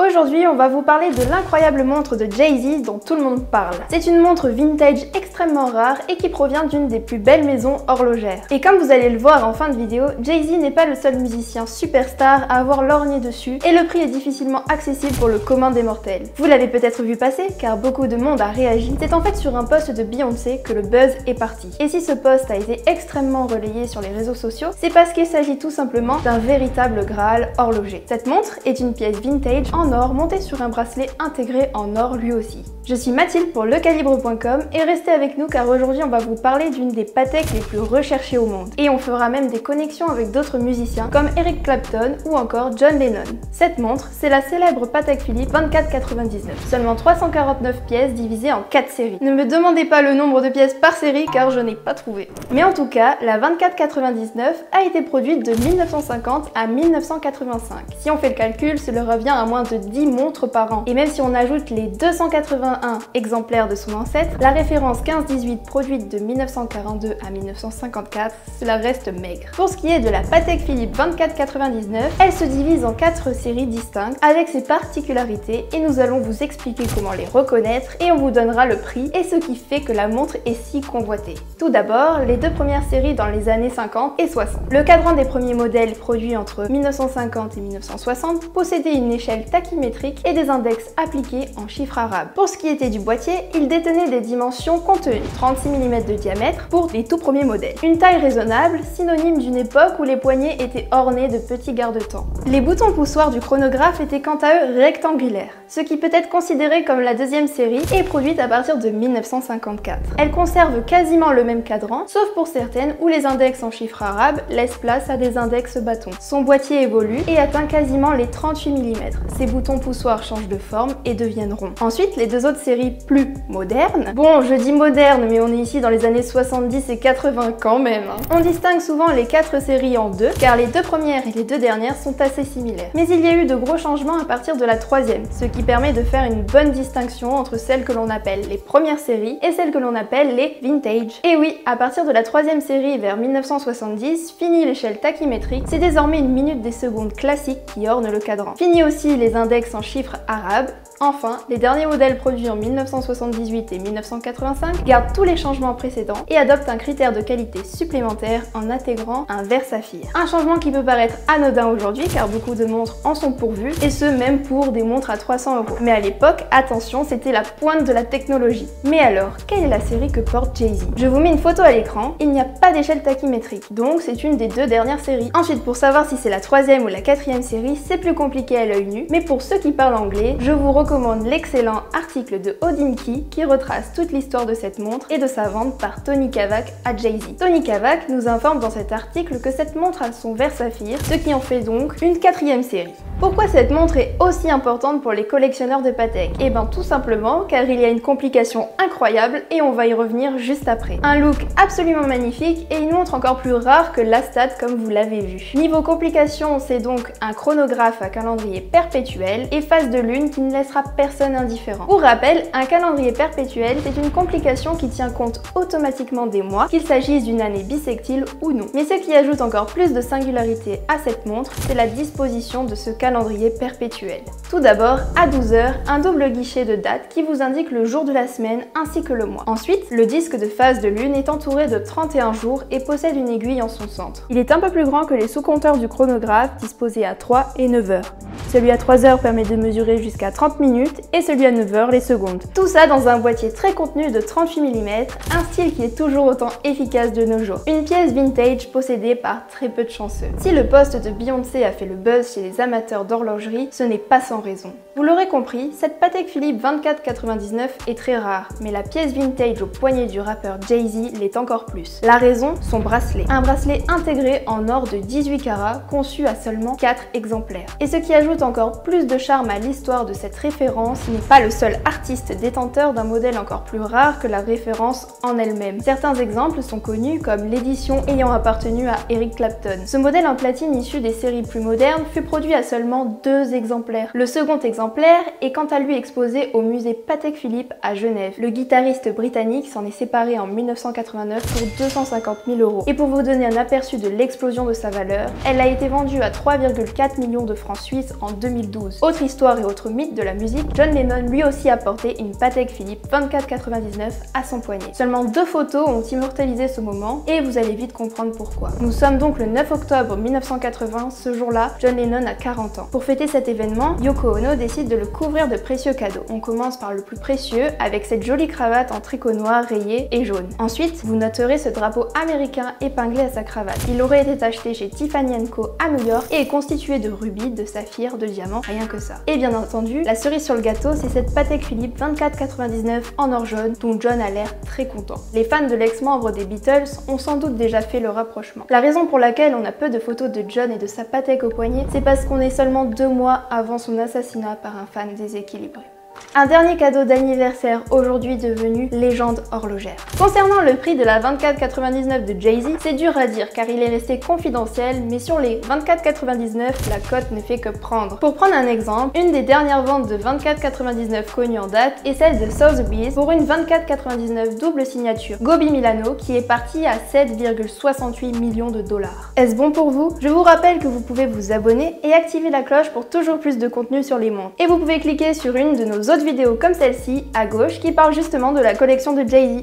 Aujourd'hui, on va vous parler de l'incroyable montre de Jay-Z dont tout le monde parle. C'est une montre vintage extrêmement rare et qui provient d'une des plus belles maisons horlogères. Et comme vous allez le voir en fin de vidéo, Jay-Z n'est pas le seul musicien superstar à avoir lorgné dessus et le prix est difficilement accessible pour le commun des mortels. Vous l'avez peut-être vu passer car beaucoup de monde a réagi. C'est en fait sur un post de Beyoncé que le buzz est parti. Et si ce post a été extrêmement relayé sur les réseaux sociaux, c'est parce qu'il s'agit tout simplement d'un véritable Graal horloger. Cette montre est une pièce vintage en or montée sur un bracelet intégré en or lui aussi. Je suis Mathilde pour lecalibre.com et restez avec nous car aujourd'hui on va vous parler d'une des Patek les plus recherchées au monde. Et on fera même des connexions avec d'autres musiciens comme Eric Clapton ou encore John Lennon. Cette montre, c'est la célèbre Patek Philippe 2499. Seulement 349 pièces divisées en 4 séries. Ne me demandez pas le nombre de pièces par série car je n'ai pas trouvé. Mais en tout cas, la 2499 a été produite de 1950 à 1985. Si on fait le calcul, cela revient à moins de 10 montres par an. Et même si on ajoute les 281 exemplaires de son ancêtre, la référence 1518 produite de 1942 à 1954, cela reste maigre. Pour ce qui est de la Patek Philippe 2499, elle se divise en 4 séries distinctes avec ses particularités et nous allons vous expliquer comment les reconnaître et on vous donnera le prix et ce qui fait que la montre est si convoitée. Tout d'abord, les deux premières séries dans les années 50 et 60. Le cadran des premiers modèles produits entre 1950 et 1960 possédait une échelle tachymétrique et des index appliqués en chiffres arabes. Pour ce qui était du boîtier, il détenait des dimensions contenues, 36 mm de diamètre pour les tout premiers modèles. Une taille raisonnable, synonyme d'une époque où les poignets étaient ornés de petits garde-temps. Les boutons poussoirs du chronographe étaient quant à eux rectangulaires, ce qui peut être considéré comme la deuxième série et produite à partir de 1954. Elle conserve quasiment le même cadran, sauf pour certaines où les index en chiffres arabes laissent place à des index bâtons. Son boîtier évolue et atteint quasiment les 38 mm. Ses boutons poussoirs changent de forme et deviennent ronds. Ensuite, les deux autres séries plus modernes. Bon, je dis moderne, mais on est ici dans les années 70 et 80 quand même. On distingue souvent les 4 séries en deux, car les deux premières et les deux dernières sont assez similaires. Mais il y a eu de gros changements à partir de la troisième, ce qui permet de faire une bonne distinction entre celles que l'on appelle les premières séries et celles que l'on appelle les vintage. Et oui, à partir de la troisième série vers 1970, fini l'échelle tachymétrique, c'est désormais une minute des secondes classique qui orne le cadran. Fini aussi les index en chiffres arabes. Enfin, les derniers modèles produits en 1978 et 1985 gardent tous les changements précédents et adoptent un critère de qualité supplémentaire en intégrant un verre saphir. Un changement qui peut paraître anodin aujourd'hui car beaucoup de montres en sont pourvues et ce même pour des montres à 300 €. Mais à l'époque, attention, c'était la pointe de la technologie. Mais alors, quelle est la série que porte Jay-Z? Je vous mets une photo à l'écran, il n'y a pas d'échelle tachymétrique, donc c'est une des deux dernières séries. Ensuite, pour savoir si c'est la troisième ou la quatrième série, c'est plus compliqué à l'œil nu, mais pour ceux qui parlent anglais, je vous recommande l'excellent article de Hodinkee qui retrace toute l'histoire de cette montre et de sa vente par Tony Kavak à Jay-Z. Tony Kavak nous informe dans cet article que cette montre a son verre saphir, ce qui en fait donc une quatrième série. Pourquoi cette montre est aussi importante pour les collectionneurs de Patek? Eh ben tout simplement car il y a une complication incroyable et on va y revenir juste après. Un look absolument magnifique et une montre encore plus rare que l'Astad comme vous l'avez vu. Niveau complication, c'est donc un chronographe à calendrier perpétuel et phase de lune qui ne laissera personne indifférent. Pour rappel, un calendrier perpétuel, c'est une complication qui tient compte automatiquement des mois, qu'il s'agisse d'une année bissextile ou non. Mais ce qui ajoute encore plus de singularité à cette montre, c'est la disposition de ce calendrier perpétuel. Tout d'abord, à 12 h, un double guichet de date qui vous indique le jour de la semaine ainsi que le mois. Ensuite, le disque de phase de lune est entouré de 31 jours et possède une aiguille en son centre. Il est un peu plus grand que les sous-compteurs du chronographe disposés à 3 et 9 h. Celui à 3 h permet de mesurer jusqu'à 30 minutes et celui à 9 h les secondes. Tout ça dans un boîtier très contenu de 38 mm, un style qui est toujours autant efficace de nos jours. Une pièce vintage possédée par très peu de chanceux. Si le poste de Beyoncé a fait le buzz chez les amateurs d'horlogerie, ce n'est pas sans raison. Vous l'aurez compris, cette Patek Philippe 2499 est très rare, mais la pièce vintage au poignet du rappeur Jay-Z l'est encore plus. La raison, son bracelet. Un bracelet intégré en or de 18 carats, conçu à seulement 4 exemplaires. Et ce qui ajoute encore plus de charme à l'histoire de cette référence, n'est pas le seul artiste détenteur d'un modèle encore plus rare que la référence en elle-même. Certains exemples sont connus comme l'édition ayant appartenu à Eric Clapton. Ce modèle en platine issu des séries plus modernes fut produit à seulement seulement 2 exemplaires. Le second exemplaire est quant à lui exposé au musée Patek Philippe à Genève. Le guitariste britannique s'en est séparé en 1989 pour 250 000 €. Et pour vous donner un aperçu de l'explosion de sa valeur, elle a été vendue à 3,4 millions de francs suisses en 2012. Autre histoire et autre mythe de la musique, John Lennon lui aussi a porté une Patek Philippe 2499 à son poignet. Seulement 2 photos ont immortalisé ce moment et vous allez vite comprendre pourquoi. Nous sommes donc le 9 octobre 1980, ce jour-là, John Lennon a 40 ans. Pour fêter cet événement, Yoko Ono décide de le couvrir de précieux cadeaux. On commence par le plus précieux avec cette jolie cravate en tricot noir rayé et jaune. Ensuite, vous noterez ce drapeau américain épinglé à sa cravate. Il aurait été acheté chez Tiffany & Co à New York et est constitué de rubis, de saphirs, de diamants, rien que ça. Et bien entendu, la cerise sur le gâteau, c'est cette Patek Philippe 2499 en or jaune dont John a l'air très content. Les fans de l'ex-membre des Beatles ont sans doute déjà fait le rapprochement. La raison pour laquelle on a peu de photos de John et de sa Patek au poignet, c'est parce qu'on est seulement 2 mois avant son assassinat par un fan déséquilibré. Un dernier cadeau d'anniversaire aujourd'hui devenu légende horlogère. Concernant le prix de la 2499 de Jay-Z, c'est dur à dire car il est resté confidentiel, mais sur les 2499, la cote ne fait que prendre. Pour prendre un exemple, une des dernières ventes de 2499 connues en date est celle de Sotheby's pour une 2499 double signature Gobi Milano qui est partie à 7,68 millions de dollars. Est-ce bon pour vous? Je vous rappelle que vous pouvez vous abonner et activer la cloche pour toujours plus de contenu sur les montres. Et vous pouvez cliquer sur une de nos autres vidéos comme celle-ci à gauche qui parle justement de la collection de Jay-Z.